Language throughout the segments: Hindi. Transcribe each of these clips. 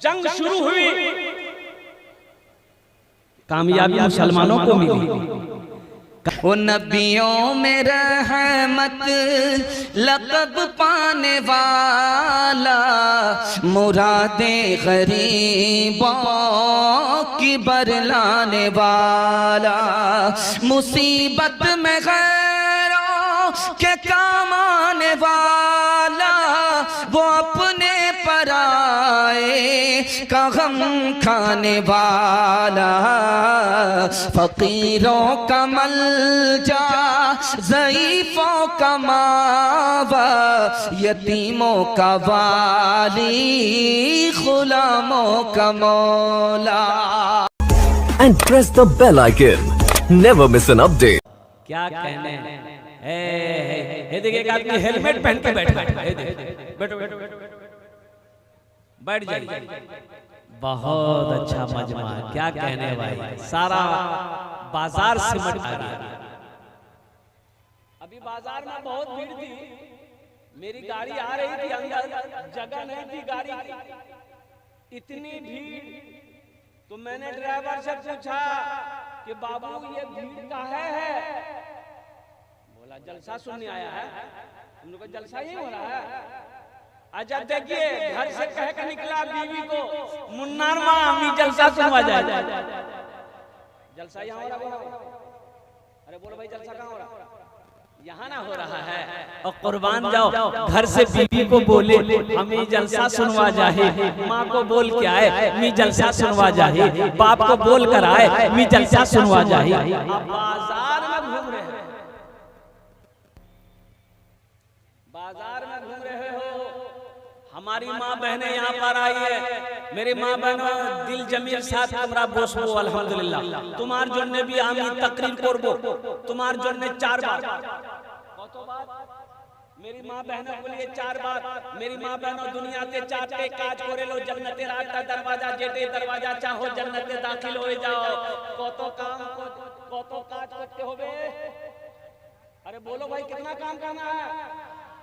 जंग शुरू हुई, कामयाबी मुसलमानों को मिली। वो नबियों में रहमत लक़ब पाने वाला, मुरादे गरीबों की बरलाने वाला, मुसीबत में गैरों के काम आने वाला, वो अपने पराए का गम खाने वाला, फकीरों का मलजा, ज़ईफ़ों का मावा, यतीमों का वाली, गुलामों का मौला। And press the bell icon. Never miss an update. क्या कहने है देखिए, एक आदमी हेलमेट पहन के बैठा है, बैठो बैठो बैठ जाइए। बहुत अच्छा मजमा, क्या कहने भाई, सारा बाजार सिमट गया। अभी बाजार में बहुत भीड़ थी, मेरी गाड़ी आ रही थी अंदर, जगह नहीं थी गाड़ी की, इतनी भीड़। तो मैंने ड्राइवर से पूछा कि बाबू ये भीड़ काहे है? बोला जलसा सुनने आया है। हम लोग जलसा ही हो रहा है। अच्छा देखिए, घर से कह के निकला बीवी को, मुन्नार माँ अम्मी जलसा सुनवा जाए। जलसा यहाँ हो रहा है। अरे बोलो भाई जलसा कहाँ हो रहा है? यहाँ ना हो रहा है। और कुर्बान जाओ, घर से बीवी को बोले हमें जलसा सुनवा जाए, माँ को बोल के आए मी जलसा सुनवा जाए, बाप को बोल कर आए मी जलसा सुनवा जाए। बाजार में घूम रहे हैं, बाजार में घूम रहे हो। हमारी माँ बहनें यहाँ पर आई है, मेरी माँ बहनों दिल जमील साथ हमरा बोसबो अल्हम्दुलिल्लाह। तुम्हार जोने भी आमी तकरीर करबो, तुम्हार जोने 4 बार। कतो बात? मेरी माँ बहनों के लिए 4 बार। मेरी माँ बहनों दुनिया के 4 काज करे लो, जन्नते रास्ता दरवाजा, जेटे दरवाजा चाहो जन्नते दाखिल हो जाओ। कतो काम कतो काज करते होबे? अरे बोलो भाई कितना काम करना है?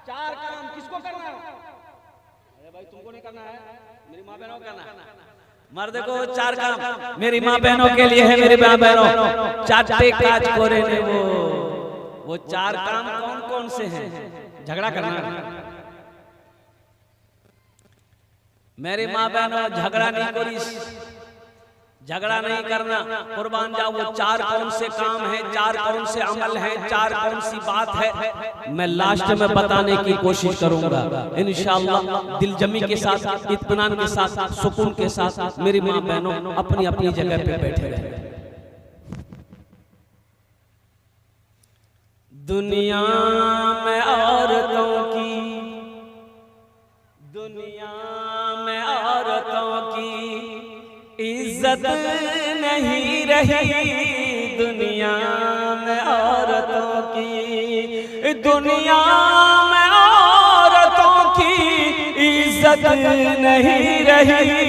4 काम किसको करना है? अरे भाई तुमको नहीं करना है, मेरी माँ बहनों को करना है। मर्द को 4 काम मेरी माँ बहनों के लिए है। मेरी माँ बहनों 4 काज करे ने, वो 4 काम कौन कौन से हैं? झगड़ा करना, मेरी माँ बहनों झगड़ा नहीं करी, झगड़ा नहीं करना। कुर्बान जाओ, वो 4 कौन से काम हैं, 4 कौन से अमल हैं, 4 कौन सी बात है, मैं लास्ट में बताने की कोशिश करूंगा इंशाअल्लाह। दिलजमी के साथ, इत्मीनान के साथ, सुकून के साथ मेरी माँ बहनों अपनी अपनी जगह पे बैठे रहे। दुनिया में औरतों की, दुनिया में औरतों की इज्जत नहीं रही, दुनिया में औरतों की, दुनिया में औरतों की इज्जत नहीं रही।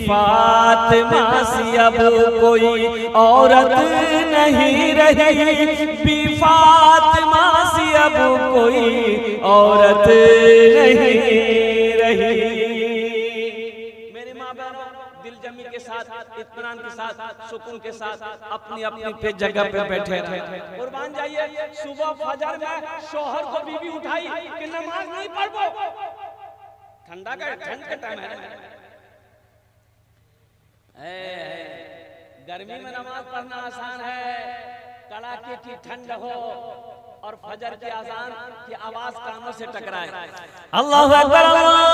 फातिमा सी अब कोई औरत नहीं रही, फातिमा सी अब कोई औरत नहीं रही। मेरे माँ बहनों दिल जमी के साथ, इत्मीनान के साथ, सुकून के साथ अपनी अपनी पे जगह पे बैठे थे। कुर्बान जाइए, सुबह फजर में शौहर को बीवी उठाई कि नमाज नहीं पढ़ो, ठंड का टाइम है। गर्मी में नमाज पढ़ना आसान है, कड़ाके की ठंड हो और फजर की अजान की आवाज कानों से टकराए, अल्लाहू अकबर अल्लाहू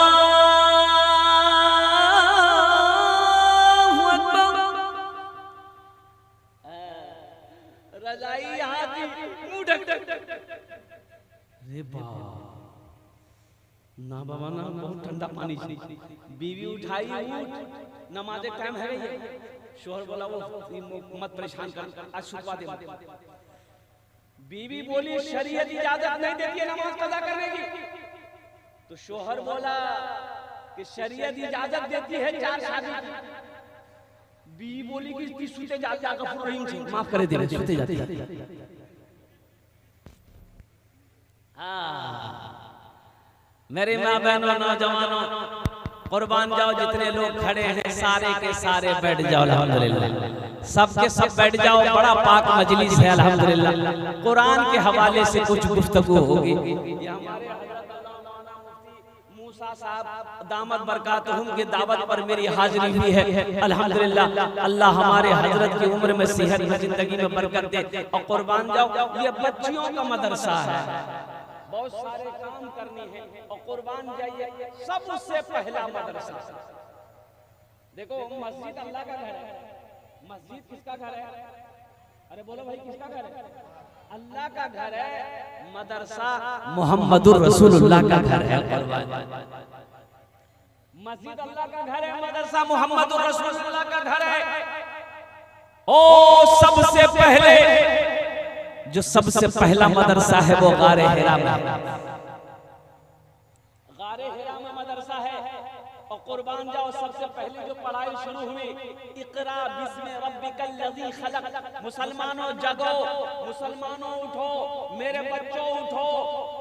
अकबर, रजाई यहाँ की मुंह ढक ढक। रे बाबा ना बाबा ना, बहुत ठंडा पानी से बीवी उठाई, नमाज टाइम है ये। शोहर बोला वो मत परेशान कर, आज छुपवा दे। बीवी बोली शरीयत इजाजत नहीं देती है नमाज कज़ा करने की। तो शोहर बोला कि शरीयत इजाजत देती है 4 शादी की। बीवी बोली कि सुते जाते गफूर रहीम से माफ करे दे, सुते जाते। मेरी माँ बहनों नौजवानों कुर्बान जाओ जितने लोग खड़े हैं सारे के सारे बैठ जाओ अल्हम्दुलिल्लाह, सबके सब बैठ जाओ। बड़ा पाक मजलिस है अल्हम्दुलिल्लाह। कुरान के हवाले से कुछ गुफ्तगू होगी। मूसा साहब दामद बरकातहुम की दावत पर मेरी हाजिरी भी है अल्हम्दुलिल्लाह। अल्लाह हमारे हजरत की उम्र में सेहत में जिंदगी में बरकत दे। और कुर्बान जाओ ये बच्चियों का मदरसा है, बहुत सारे काम करने हैं और कुर्बान जाइए सबसे पहला मदरसा। देखो मस्जिद अल्लाह का घर है, मस्जिद किसका घर है? अरे बोलो भाई किसका घर है? अल्लाह का घर है। मदरसा मुहम्मदुर रसूलुल्लाह का घर है। मस्जिद अल्लाह का घर है, मदरसा मुहम्मदुर रसूलुल्लाह का घर है। ओ सबसे पहले जो सबसे पहला मदरसा है वो गारे हिरा में है। गारे हिरा में मदरसा है। और कुर्बान जाओ सबसे पहले जो पढ़ाई शुरू हुई इकरा बिस्मि रब्बिकल लज़ी खलक। मुसलमानों जगो, मुसलमानों उठो, मेरे बच्चों उठो,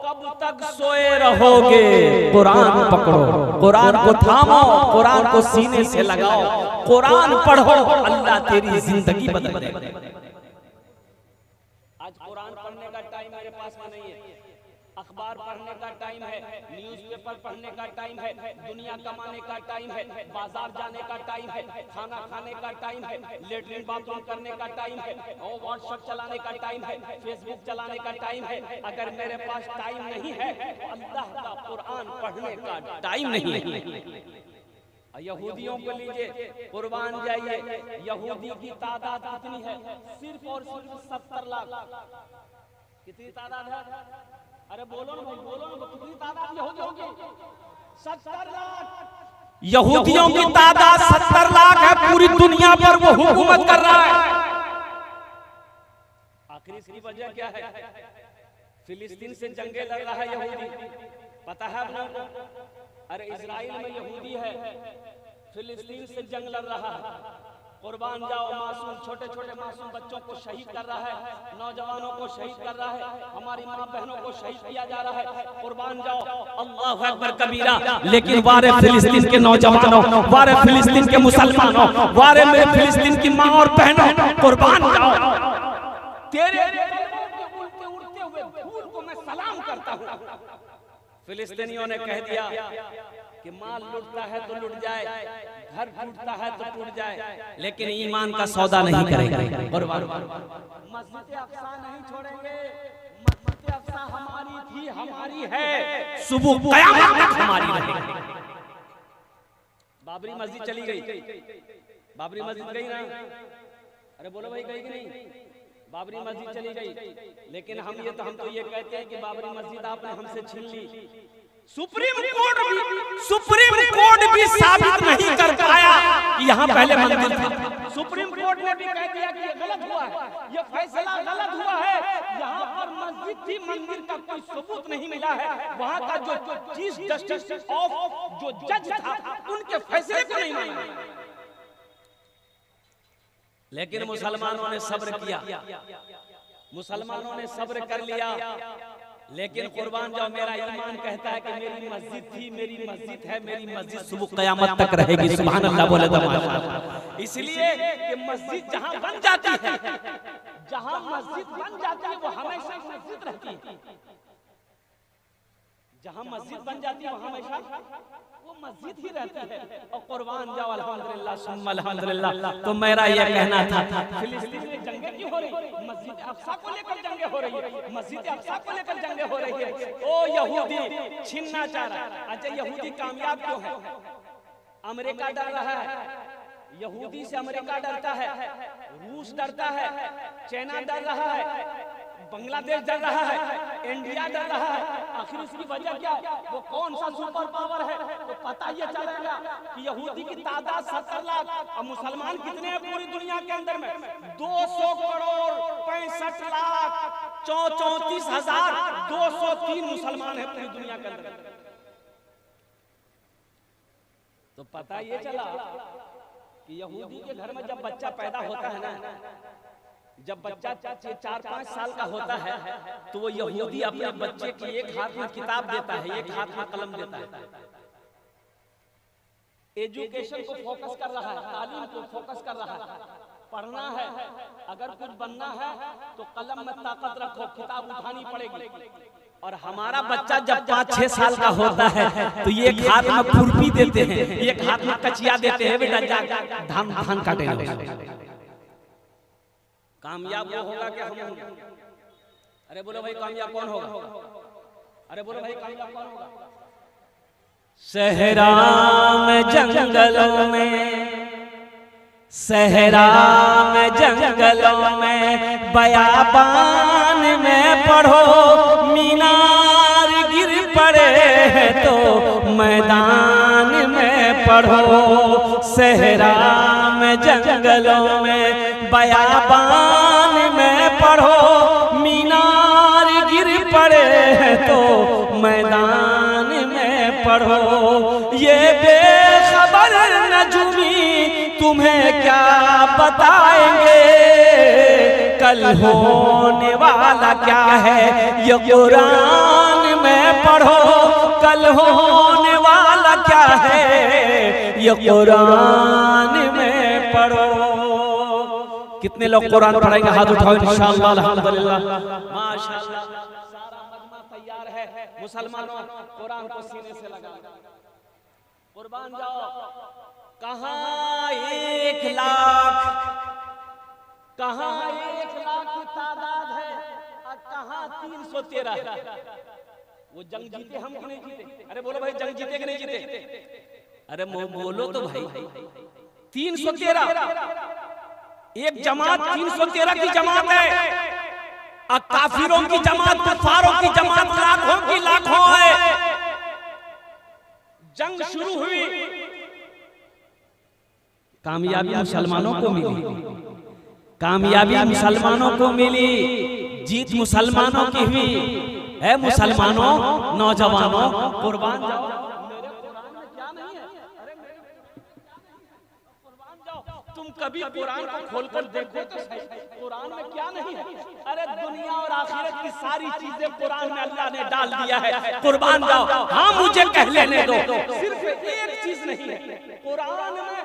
कब तक सोए रहोगे? कुरान पकड़ो, कुरान को थामो, कुरान को सीने से लगाओ, कुरान पढ़ो, अल्लाह तेरी जिंदगी बदल देगा। आज कुरान पढ़ने का टाइम मेरे पास में नहीं है, अखबार पढ़ने का टाइम है, न्यूज़पेपर पढ़ने का टाइम है, दुनिया कमाने का टाइम है, बाजार जाने का टाइम है, खाना खाने का टाइम है, लेटरिन बाथरूम करने का टाइम है, और व्हाट्सएप चलाने का टाइम है, फेसबुक चलाने का टाइम है। अगर मेरे पास टाइम नहीं है तो अल्लाह का कुरान पढ़ने का टाइम नहीं है। यहूदियों को लीजिए, कुर्बान जाइए, यहूदी की तादाद कितनी है? सिर्फ और सिर्फ 70 लाख। कितनी तादाद है? अरे बोलो ना भाई, बोलो ना, कितनी तादाद यहूदियों की? 70 लाख। यहूदियों की तादाद 70 लाख है। पूरी दुनिया पर वो हुकूमत कर रहा है। आखिर इसकी वजह क्या है? फिलिस्तीन से जंगे लड़ रहा है यहूदी, पता है आपको? अरे इजराइल में यहूदी है, फिलिस्तीन से जंग लड़ रहा है। कुर्बान जाओ, मासूम छोटे छोटे मासूम बच्चों को शहीद कर रहा है, नौजवानों को शहीद कर रहा है, हमारी माँ बहनों को शहीद किया जा रहा है। कुर्बान जाओ, अल्लाह अकबर कबीरा। लेकिन वारे फिलिस्तीन के नौजवानों, वारे फिलिस्तीन के मुसलमानों, वारे मेरे फिलिस्तीन की माँ और बहनों, कुर्बान जाओ, तेरे उड़ते उड़ते हुए धूल को मैं सलाम करता हूँ। फिलिस्तीनियों ने कह दिया कि माल लुटता है तो लुट जाए, घर टूटता है तो टूट जाए, लेकिन ईमान का सौदा नहीं करेंगे। मस्जिद अक्सा नहीं छोड़ेंगे। मस्जिद अक्सा हमारी थी, हमारी है, सुबह क़यामत तक हमारी रहेगी। बाबरी मस्जिद चली गई, बाबरी मस्जिद गई ना? अरे बोलो भाई, गई कि नहीं? बाबरी मस्जिद चली गई, लेकिन हम तो ये कहते हैं कि बाबरी मस्जिद आपने हमसे छीन ली। सुप्रीम कोर्ट भी साबित नहीं कर पाया कि यहाँ पहले मंदिर था। सुप्रीम कोर्ट ने भी कह दिया कि ये गलत हुआ है, ये फैसला गलत हुआ है। यहाँ पर मस्जिद थी, मंदिर का कोई सबूत नहीं मिला है। वहाँ का जो चीफ जस्टिस ऑफ जो जज था, उनके फैसले को नहीं माना। लेकिन मुसलमानों ने सब्र किया, मुसलमानों ने सब्र कर लिया। लेकिन कुर्बान जाओ, मेरा ईमान कहता है कि मेरी मस्जिद थी, मेरी मस्जिद है, मेरी मस्जिद सुबह क़यामत तक रहेगी। सुभान अल्लाह बोले तो माशाअल्लाह। इसलिए कि मस्जिद जहां बन जाती है, जहां मस्जिद बन जाती है, वो हमेशा मस्जिद रहती है। जहां मस्जिद बन जाती है, वहां हमेशा वो मस्जिद ही रहती है। और कुर्बान जाओ, अल्हम्दुलिल्लाह सुम्मा अल्हम्दुलिल्लाह। तो मेरा ये कहना था, फिलिस्तीन में जंगें क्यों हो रही? मस्जिद अक्सा को लेकर जंगें हो रही है, मस्जिद अक्सा को लेकर जंगें हो रही है। ओ यहूदी छीनना चाह रहा है। अच्छा, यहूदी कामयाब क्यों है? अमेरिका डर रहा है, यहूदी से अमेरिका डरता है, रूस डरता है, चाइना डर रहा है, बांग्लादेश डर रहा है, इंडिया डर रहा है। आखिर उसकी वजह क्या है? वो कौन सा सुपर पावर है? तो पता ये चलेगा कि यहूदी की तादाद 70 लाख और मुसलमान कितने हैं पूरी दुनिया के अंदर में? 200 करोड़ 65 लाख 34,203 मुसलमान है पूरी दुनिया के अंदर। तो पता ये चला कि यहूदी के घर में जब बच्चा पैदा होता है ना, जब बच्चा 4-5 साल का होता है, तो वो यहूदी अपने बच्चे की एक हाथ में किताब देता है, एक हाथ में कलम देता है। एजुकेशन को फोकस कर रहा है, तालीम को फोकस कर रहा है, पढ़ना है, अगर कुछ बनना है तो कलम में ताकत रखो, किताब उठानी पड़ेगी। और हमारा बच्चा जब 5-6 साल का होता है तो ये एक हाथ में खुरपी देते हैं, एक हाथ में कचिया देते हैं, बेटा जा धान काटे। कामयाब वो होगा क्या हम होंगे? अरे बोलो भाई कामयाब कौन होगा? अरे बोलो भाई कामयाब कौन होगा? सहरा में जंगलों में, सहरा में जंगलों में, बयाबान में पढ़ो, मीनार गिर पड़े तो मैदान में पढ़ो। सहरा में जंगलों में, बयाबान में पढ़ो, मीनार गिर पड़े तो मैदान में पढ़ो। ये बेखबर नजुमी तुम्हें क्या बताएंगे, कल होने वाला क्या है ये कुरान में पढ़ो, कल होने वाला क्या है ये कुरान में पढ़ो। कितने लोग कुरान पढ़ेंगे? हाथ उठाओ इंशाअल्लाह, अल्हम्दुलिल्लाह, माशाअल्लाह। सारा मजमा तैयार है, मुसलमानों कुरान को सीने से लगा, कुर्बान जाओ। कहाँ 1 लाख, कहाँ 1 लाख की तादाद है और कहाँ 313 है। वो जंग जीते, हम क्यों नहीं जीते? अरे बोलो भाई जंग जीते कि नहीं जीते? अरे बोलो तो भाई। 313 एक जमात, 313 की जमात है, और काफिरों की जमात, कुफारों की जमात लाखों की लाखों है। जंग शुरू हुई, कामयाबी मुसलमानों को मिली, कामयाबी मुसलमानों को मिली, जीत मुसलमानों की हुई है। मुसलमानों, नौजवानों, कुर्बान जाओ। मेरे कुरान में क्या नहीं है? अरे कुर्बान जाओ। तुम कभी कुरान को खोलकर देखो तो सही, कुरान में क्या नहीं है? अरे दुनिया और आखिरत की सारी चीजें कुरान में अल्लाह ने डाल दिया है। कुर्बान जाओ। हाँ मुझे कह लेने दो, सिर्फ एक चीज नहीं है कुरान में,